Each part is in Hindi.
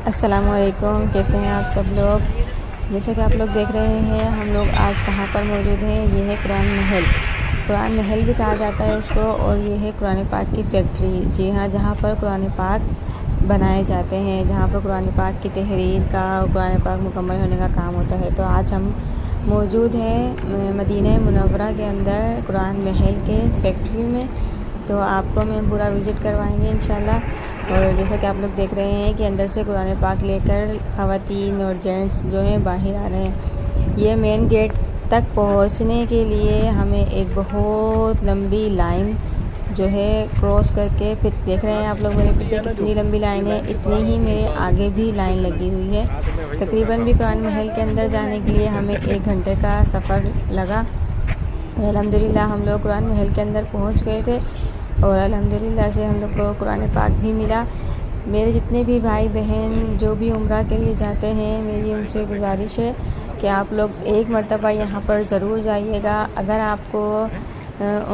अस्सलामुअलैकुम, कैसे हैं आप सब लोग। जैसे कि आप लोग देख रहे हैं हम लोग आज कहाँ पर मौजूद हैं। ये है कुरान महल। कुरान महल भी कहा जाता है इसको। और ये है कुरान पाक की फैक्ट्री। जी हाँ, जहाँ पर कुरान पाक बनाए जाते हैं, जहाँ पर कुरान पाक की तहरीर का और कुरान पाक मुकम्मल होने का काम होता है। तो आज हम मौजूद हैं मदीना मुनव्वरा के अंदर कुरान महल के फैक्ट्री में। तो आपको मैं पूरा विज़िट करवाएंगे इंशाल्लाह। और जैसा कि आप लोग देख रहे हैं कि अंदर से कुरान पाक लेकर ख़वातीन और जेंट्स जो हैं बाहर आ रहे हैं। ये मेन गेट तक पहुंचने के लिए हमें एक बहुत लंबी लाइन जो है क्रॉस करके, फिर देख रहे हैं आप लोग मेरे पीछे कितनी लंबी लाइन है, इतनी ही मेरे आगे भी लाइन लगी हुई है। तकरीबन भी कुरान महल के अंदर जाने के लिए हमें 1 घंटे का सफ़र लगा। अल्हम्दुलिल्लाह हम लोग कुरान महल के अंदर पहुंच गए थे और अल्हम्दुलिल्लाह से हम लोग को कुरान पाक भी मिला। मेरे जितने भी भाई बहन जो भी उम्रा के लिए जाते हैं, मेरी उनसे गुजारिश है कि आप लोग एक मरतबा यहाँ पर ज़रूर जाइएगा। अगर आपको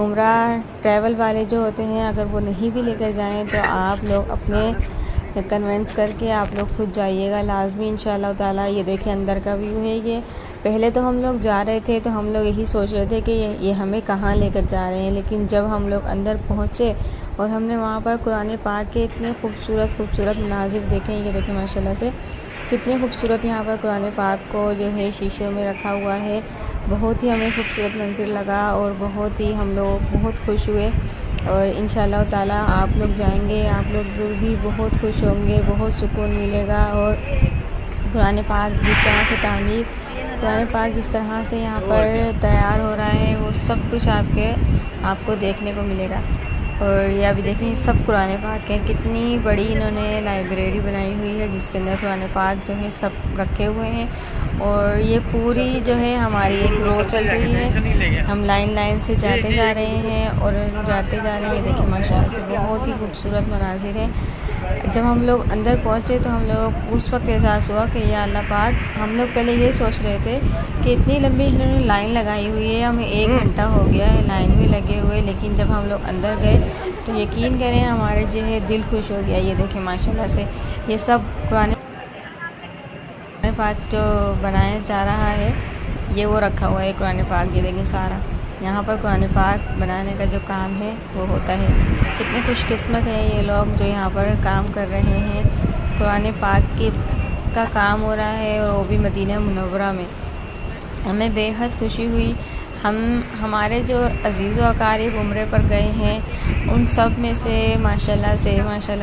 उम्रा ट्रैवल वाले जो होते हैं अगर वो नहीं भी लेकर जाएं तो आप लोग अपने कन्वेंस करके आप लोग खुद जाइएगा लाजमी इंशाअल्लाह ताला। ये देखिए अंदर का व्यू है ये। पहले तो हम लोग जा रहे थे तो हम लोग यही सोच रहे थे कि ये हमें कहाँ लेकर जा रहे हैं, लेकिन जब हम लोग अंदर पहुँचे और हमने वहाँ पर कुरान पाक के इतने खूबसूरत मनाजिर देखे। ये देखें माशाल्लाह से कितने खूबसूरत यहाँ पर कुरान पाक को जो है शीशों में रखा हुआ है। बहुत ही हमें खूबसूरत मंजर लगा और बहुत ही हम लोग बहुत खुश हुए। और इंशाअल्लाह ताला आप लोग जाएंगे, आप लोग भी बहुत खुश होंगे, बहुत सुकून मिलेगा। और कुरान पाक जिस तरह से तामीर, कुरान पाक जिस तरह से यहाँ पर तैयार हो रहा है वो सब कुछ आपको देखने को मिलेगा। और ये अभी देखें सब कुरान पाक है। कितनी बड़ी इन्होंने लाइब्रेरी बनाई हुई है जिसके अंदर कुरान पाक जो है सब रखे हुए हैं। और ये पूरी जो है हमारी एक रो चल रही है। हम लाइन से जाते जा रहे हैं और जाते जा रहे हैं। देखिए माशाल्लाह से बहुत ही खूबसूरत मनाजिर है। जब हम लोग अंदर पहुँचे तो हम लोग उस वक्त एहसास हुआ कि या अल्लाह पाक, हम लोग पहले ये सोच रहे थे कि इतनी लंबी इन्होंने लाइन लगाई हुई है, हमें 1 घंटा हो गया है लाइन में लगे हुए। लेकिन जब हम लोग अंदर गए तो यकीन करें हमारे जो है दिल खुश हो गया। ये देखें माशाल्लाह से ये सब कुरान पाक जो बनाया जा रहा है ये वो रखा हुआ है कुरान पाक। ये देखें सारा यहाँ पर कुरान पाक बनाने का जो काम है वो होता है। कितने खुशकिस्मत हैं ये लोग जो यहाँ पर काम कर रहे हैं। कुरान पाक का काम हो रहा है और वो भी मदीना मुनव्वरा में। हमें बेहद खुशी हुई। हमारे जो अज़ीज़ व अकारीब उम्रे पर गए हैं उन सब में से माशाल्लाह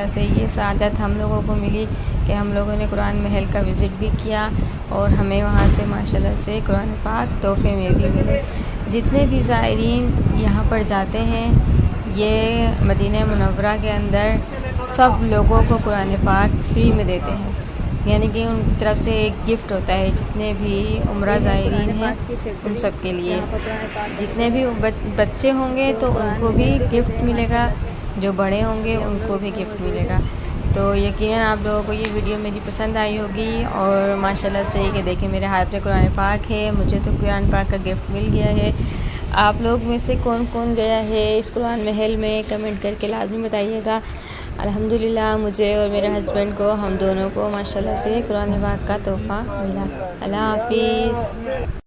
से ये सादत हम लोगों को मिली कि हम लोगों ने कुरान महल का विज़िट भी किया और हमें वहाँ से माशाल्लाह से कुरान पाक तोहफ़े में भी मिले। जितने भी ज़ायरीन यहाँ पर जाते हैं ये मदीना मुनव्वरा के अंदर सब लोगों को कुरान पाक फ्री में देते हैं। यानी कि उनकी तरफ से एक गिफ्ट होता है जितने भी उम्रा ज़ायरीन हैं उन सब के लिए। जितने भी बच्चे होंगे तो उनको भी गिफ्ट मिलेगा, जो बड़े होंगे उनको भी गिफ्ट मिलेगा। तो यकीनन आप लोगों को ये वीडियो मेरी पसंद आई होगी। और माशाल्लाह से कि देखिए मेरे हाथ में कुरान पाक है, मुझे तो कुरान पाक का गिफ्ट मिल गया है। आप लोग में से कौन कौन गया है इस कुरान महल में, कमेंट करके लाजमी बताइएगा। अल्हम्दुलिल्लाह मुझे और मेरे हस्बैंड को, हम दोनों को माशाल्लाह से कुरान पाक का तोहफ़ा मिला। अल्लाह हाफिज़।